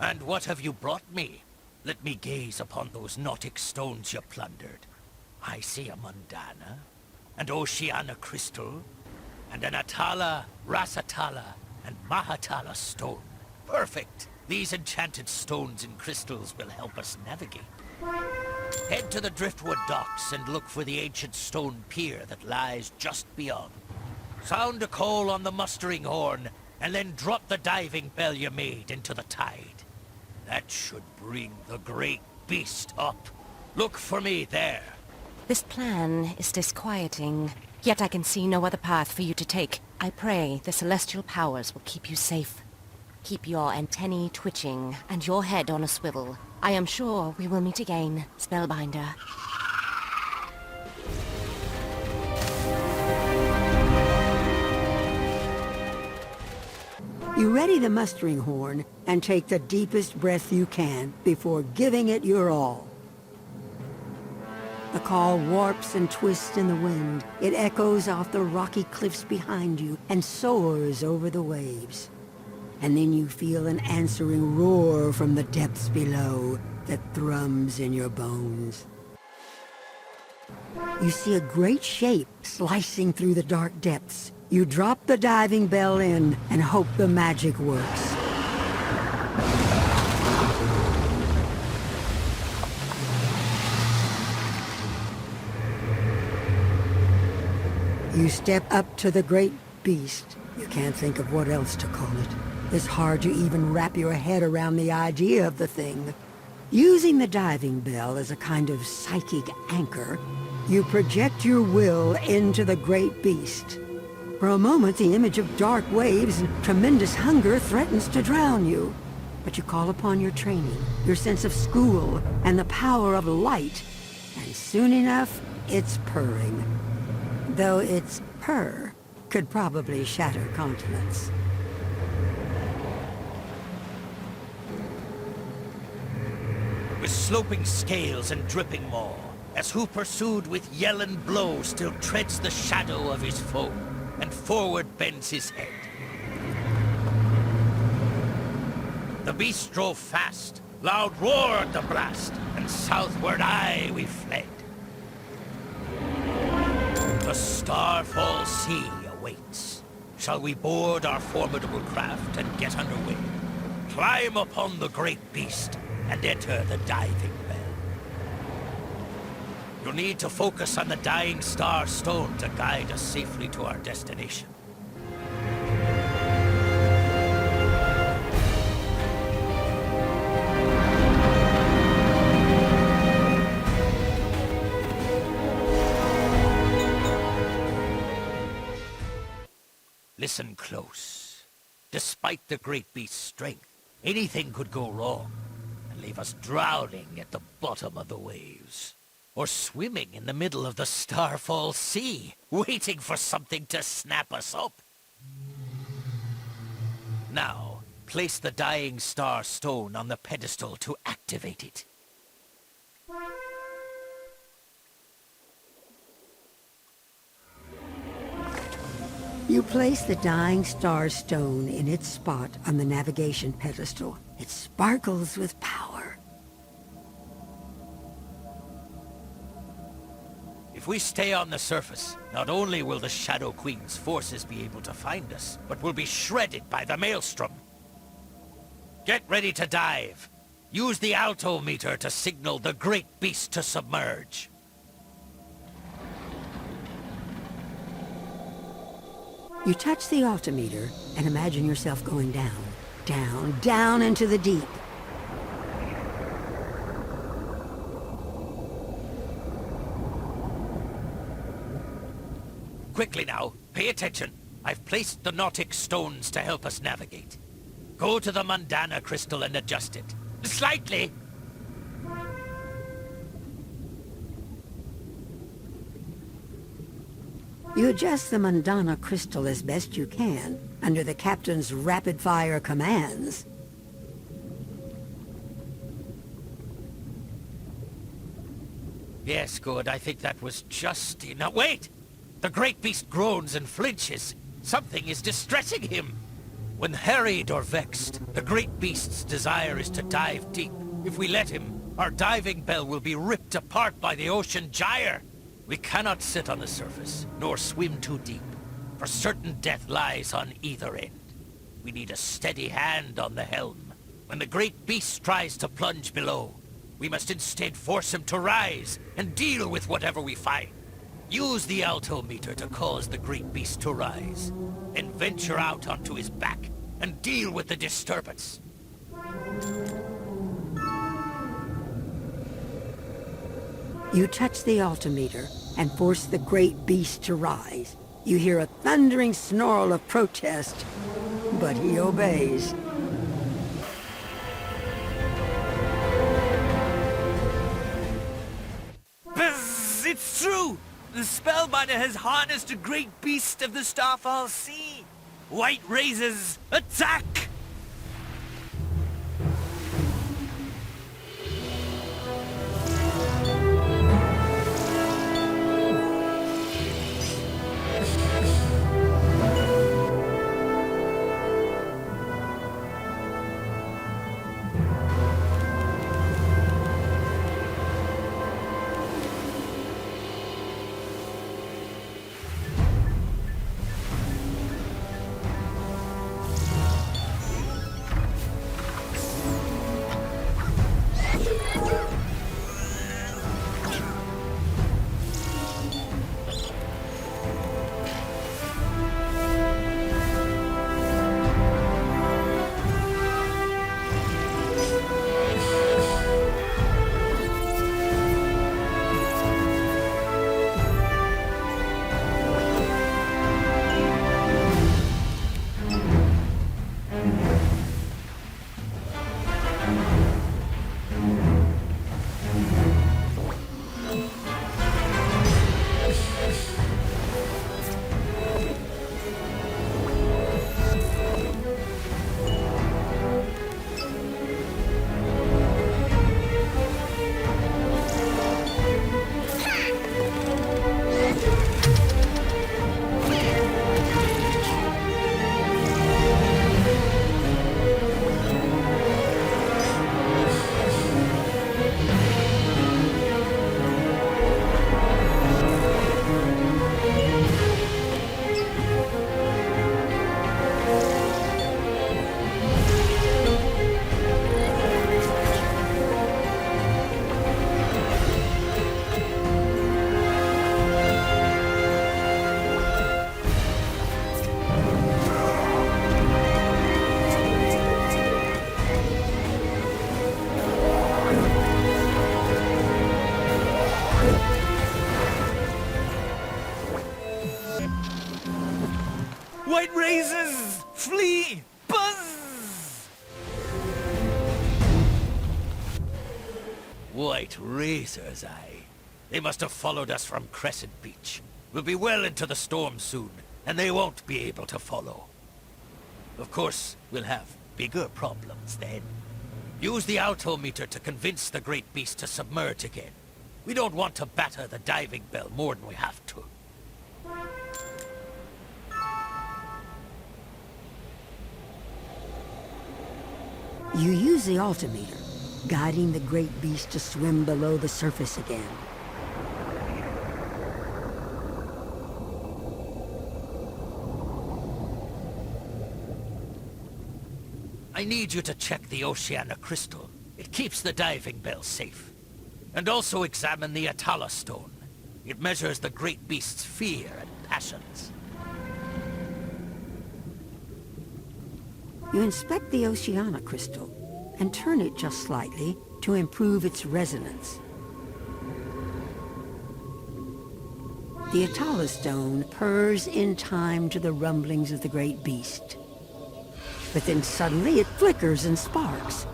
And what have you brought me? Let me gaze upon those nautic stones you plundered. I see a Mundana, an Oceana crystal, and an Atala, Rasatala, and Mahatala stone. Perfect! These enchanted stones and crystals will help us navigate. Head to the Driftwood docks and look for the ancient stone pier that lies just beyond. Sound a call on the mustering horn, and then drop the diving bell you made into the tide. That should bring the great beast up. Look for me there. This plan is disquieting, yet I can see no other path for you to take. I pray the celestial powers will keep you safe. Keep your antennae twitching and your head on a swivel. I am sure we will meet again, Spellbinder. You ready the mustering horn and take the deepest breath you can before giving it your all. The call warps and twists in the wind. It echoes off the rocky cliffs behind you and soars over the waves. And then you feel an answering roar from the depths below that thrums in your bones. You see a great shape slicing through the dark depths. You drop the diving bell in and hope the magic works. You step up to the great beast. You can't think of what else to call it. It's hard to even wrap your head around the idea of the thing. Using the diving bell as a kind of psychic anchor, you project your will into the great beast. For a moment, the image of dark waves and tremendous hunger threatens to drown you. But you call upon your training, your sense of school, and the power of light. And soon enough, it's purring. Though its purr could probably shatter continents. With sloping scales and dripping maw, as who pursued with yell and blow still treads the shadow of his foe, and forward bends his head. The beast drove fast, loud roared the blast, and southward aye we fled. The Starfall Sea awaits. Shall we board our formidable craft and get underway? Climb upon the great beast and enter the diving bell. You'll need to focus on the dying star stone to guide us safely to our destination. Listen close. Despite the great beast's strength, anything could go wrong and leave us drowning at the bottom of the waves. Or swimming in the middle of the Starfall Sea, waiting for something to snap us up. Now, place the dying star stone on the pedestal to activate it. You place the dying star stone in its spot on the navigation pedestal. It sparkles with power. If we stay on the surface, not only will the Shadow Queen's forces be able to find us, but we'll be shredded by the maelstrom. Get ready to dive. Use the altometer to signal the great beast to submerge. You touch the altimeter and imagine yourself going down, down, down into the deep. Quickly now, pay attention. I've placed the nautic stones to help us navigate. Go to the Mundana crystal and adjust it. Slightly! You adjust the Mundana crystal as best you can, under the captain's rapid-fire commands. Yes, good. I think that was just enough. Wait! The great beast groans and flinches. Something is distressing him. When harried or vexed, the great beast's desire is to dive deep. If we let him, our diving bell will be ripped apart by the ocean gyre. We cannot sit on the surface, nor swim too deep, for certain death lies on either end. We need a steady hand on the helm. When the great beast tries to plunge below, we must instead force him to rise and deal with whatever we find. Use the altimeter to cause the great beast to rise, then venture out onto his back and deal with the disturbance. You touch the altimeter and force the great beast to rise. You hear a thundering snarl of protest, but he obeys. Buzz! It's true! The Spellbinder has harnessed a great beast of the Starfall Sea! White Razors, attack! White Razors! Flee! Buzz! White Razors, aye. They must have followed us from Crescent Beach. We'll be well into the storm soon, and they won't be able to follow. Of course, we'll have bigger problems then. Use the altimeter to convince the great beast to submerge again. We don't want to batter the diving bell more than we have to. You use the altimeter, guiding the great beast to swim below the surface again. I need you to check the Oceana Crystal. It keeps the diving bell safe. And also examine the Atala Stone. It measures the great beast's fear and passions. You inspect the Oceana Crystal and turn it just slightly to improve its resonance. The Atala Stone purrs in time to the rumblings of the great beast. But then suddenly it flickers and sparks.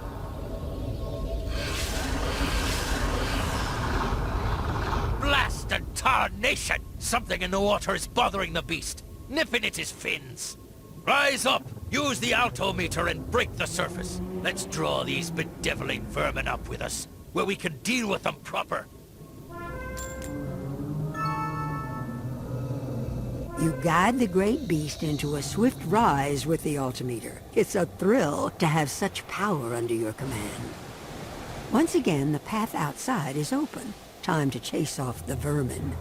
Blast and tarnation! Something in the water is bothering the beast, nipping at his fins. Rise up! Use the altimeter and break the surface. Let's draw these bedeviling vermin up with us, where we can deal with them proper. You guide the great beast into a swift rise with the altimeter. It's a thrill to have such power under your command. Once again, the path outside is open. Time to chase off the vermin.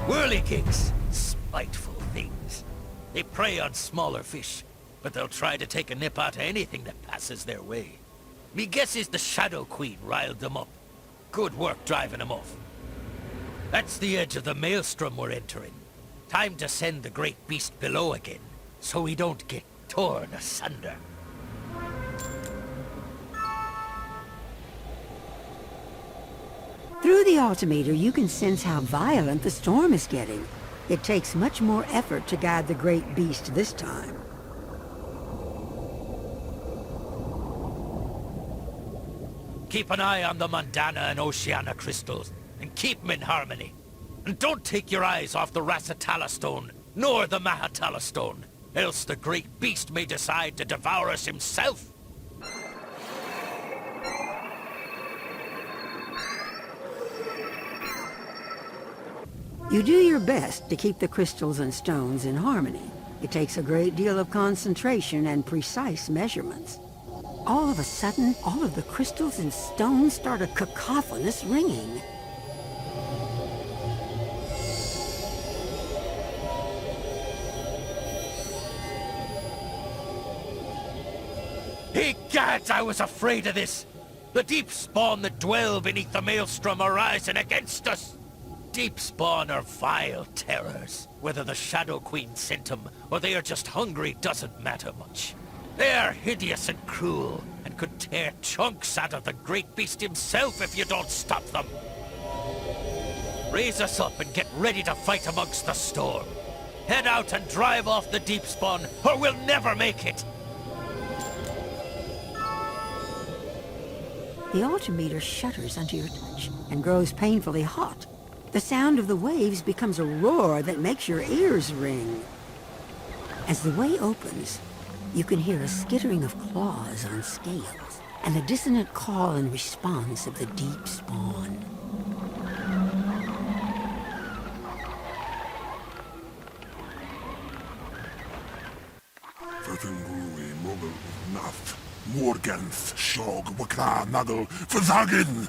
Whirligigs, spiteful things. They prey on smaller fish, but they'll try to take a nip out of anything that passes their way. Me guess is the Shadow Queen riled them up. Good work driving them off. That's the edge of the maelstrom we're entering. Time to send the great beast below again, so we don't get torn asunder. Through the altimeter, you can sense how violent the storm is getting. It takes much more effort to guide the great beast this time. Keep an eye on the Mundana and Oceana crystals, and keep them in harmony. And don't take your eyes off the Rasatala stone, nor the Mahatala stone, else the great beast may decide to devour us himself. You do your best to keep the crystals and stones in harmony. It takes a great deal of concentration and precise measurements. All of a sudden, all of the crystals and stones start a cacophonous ringing. Egads, I was afraid of this! The deep spawn that dwell beneath the maelstrom are rising against us! Deep spawn are vile terrors. Whether the Shadow Queen sent them, or they are just hungry doesn't matter much. They are hideous and cruel, and could tear chunks out of the great beast himself if you don't stop them. Raise us up and get ready to fight amongst the storm. Head out and drive off the deep spawn, or we'll never make it! The altimeter shudders under your touch and grows painfully hot. The sound of the waves becomes a roar that makes your ears ring. As the way opens, you can hear a skittering of claws on scales, and the dissonant call and response of the deep spawn. Vertengruи Mugel Nath, Morgans Shog Wakra Nagel Versagen!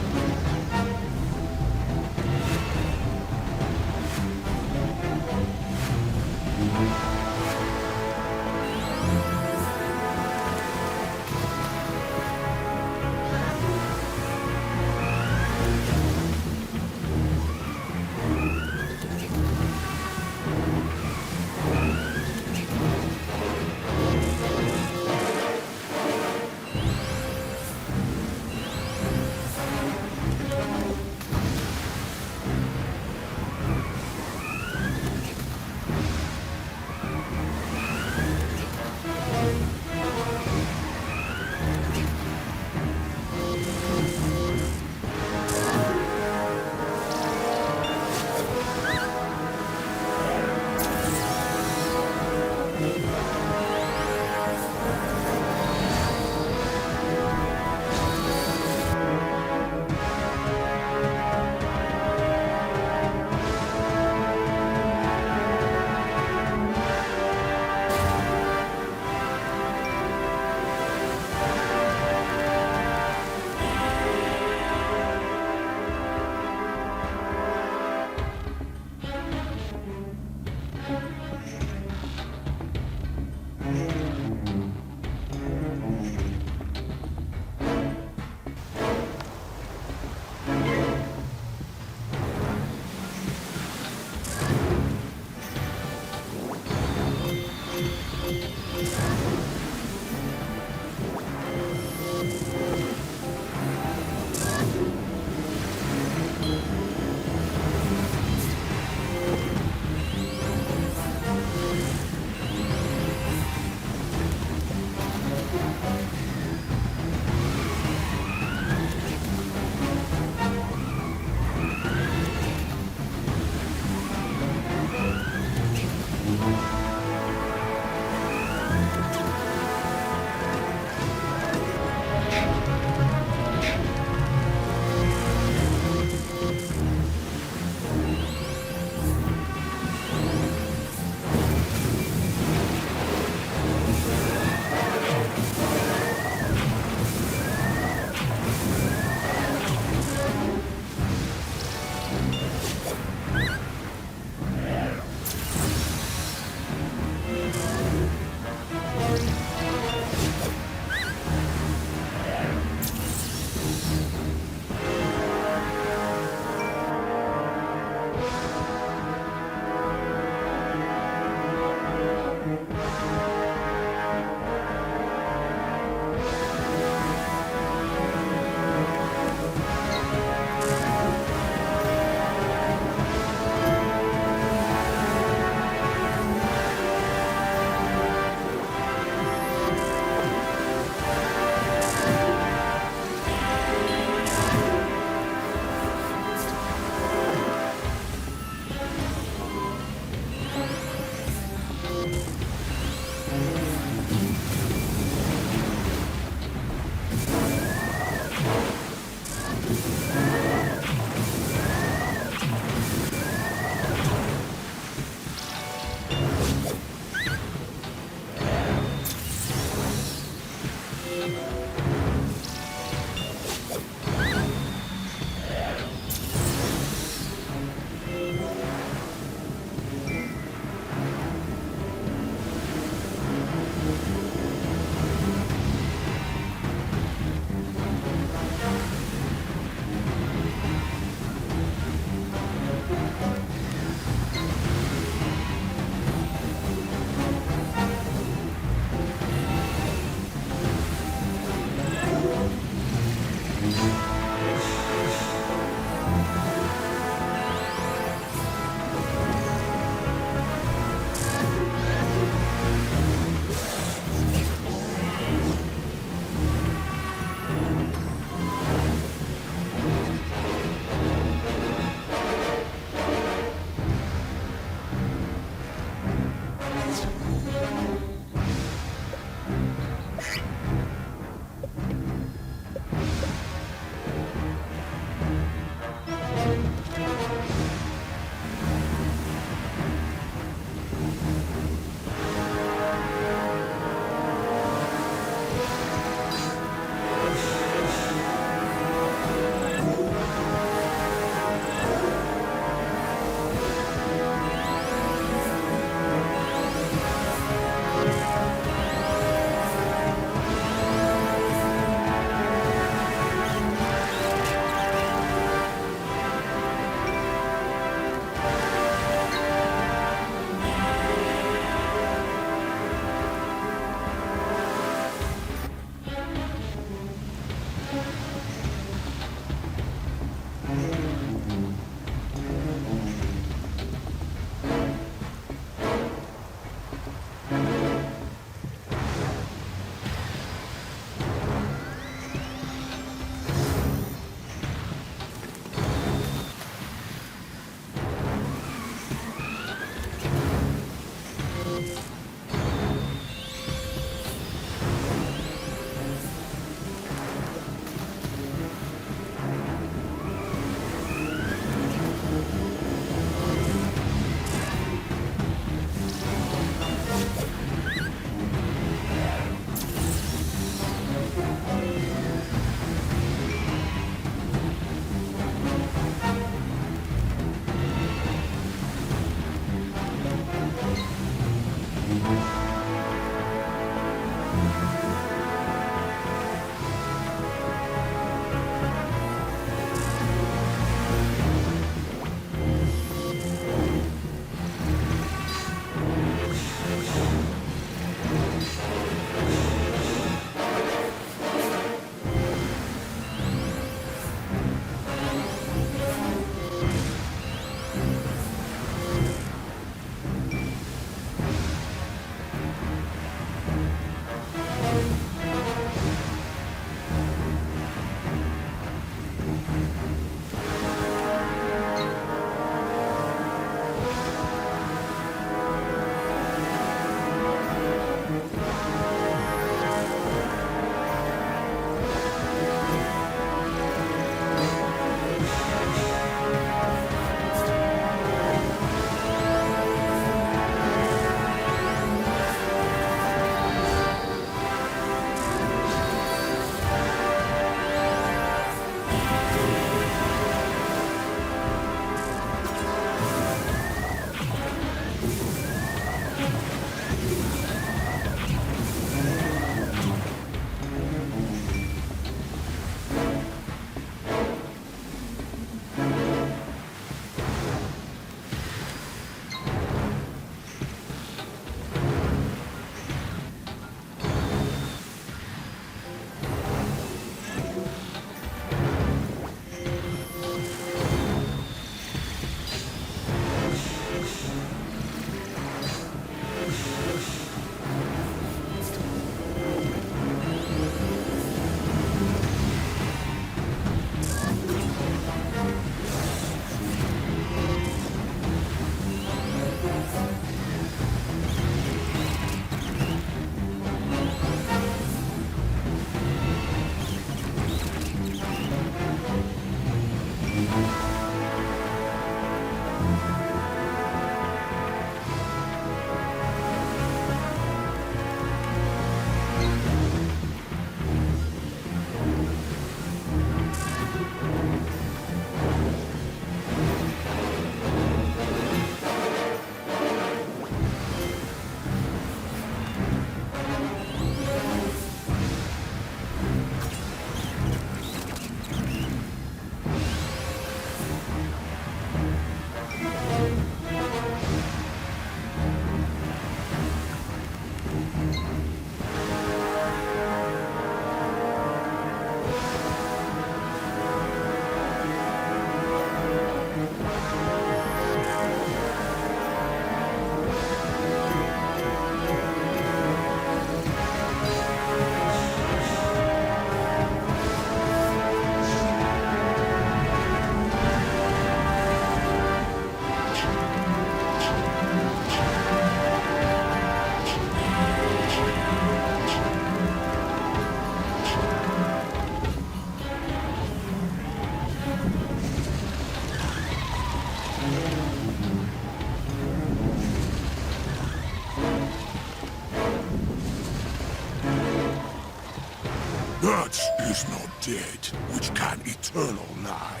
is not dead, which can eternal lie.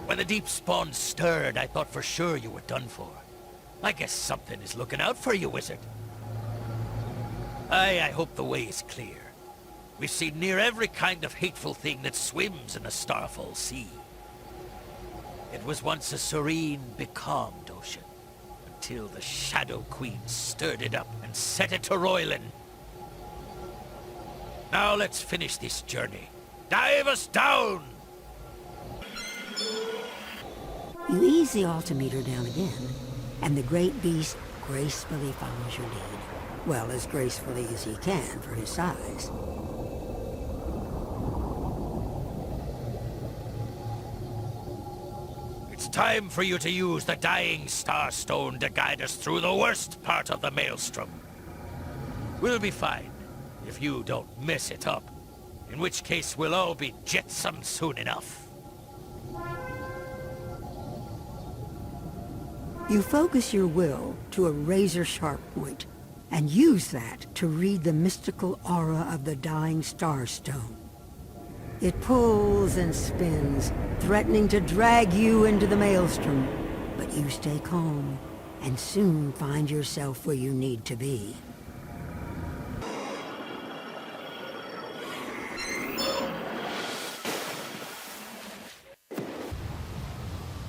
When the deep spawn stirred, I thought for sure you were done for. I guess something is looking out for you, wizard. I hope the way is clear. We've seen near every kind of hateful thing that swims in the Starfall Sea. It was once a serene, becalmed ocean, until the Shadow Queen stirred it up and set it to roiling. Now let's finish this journey. Dive us down! You ease the altimeter down again, and the great beast gracefully follows your lead. Well, as gracefully as he can for his size. It's time for you to use the Dying Starstone to guide us through the worst part of the Maelstrom. We'll be fine, if you don't mess it up. In which case we'll all be jetsam soon enough. You focus your will to a razor-sharp point, and use that to read the mystical aura of the Dying Starstone. It pulls and spins, threatening to drag you into the Maelstrom, but you stay calm, and soon find yourself where you need to be.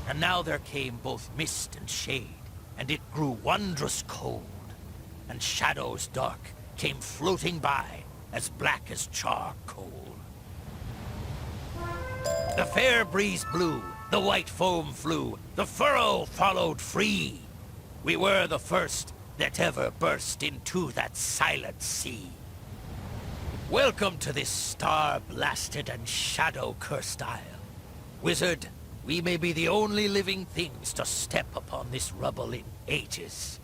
And now there came both mist and shade, and it grew wondrous cold. And shadows dark came floating by, as black as charcoal. The fair breeze blew, the white foam flew, the furrow followed free. We were the first that ever burst into that silent sea. Welcome to this star-blasted and shadow-cursed isle. Wizard, we may be the only living things to step upon this rubble in ages.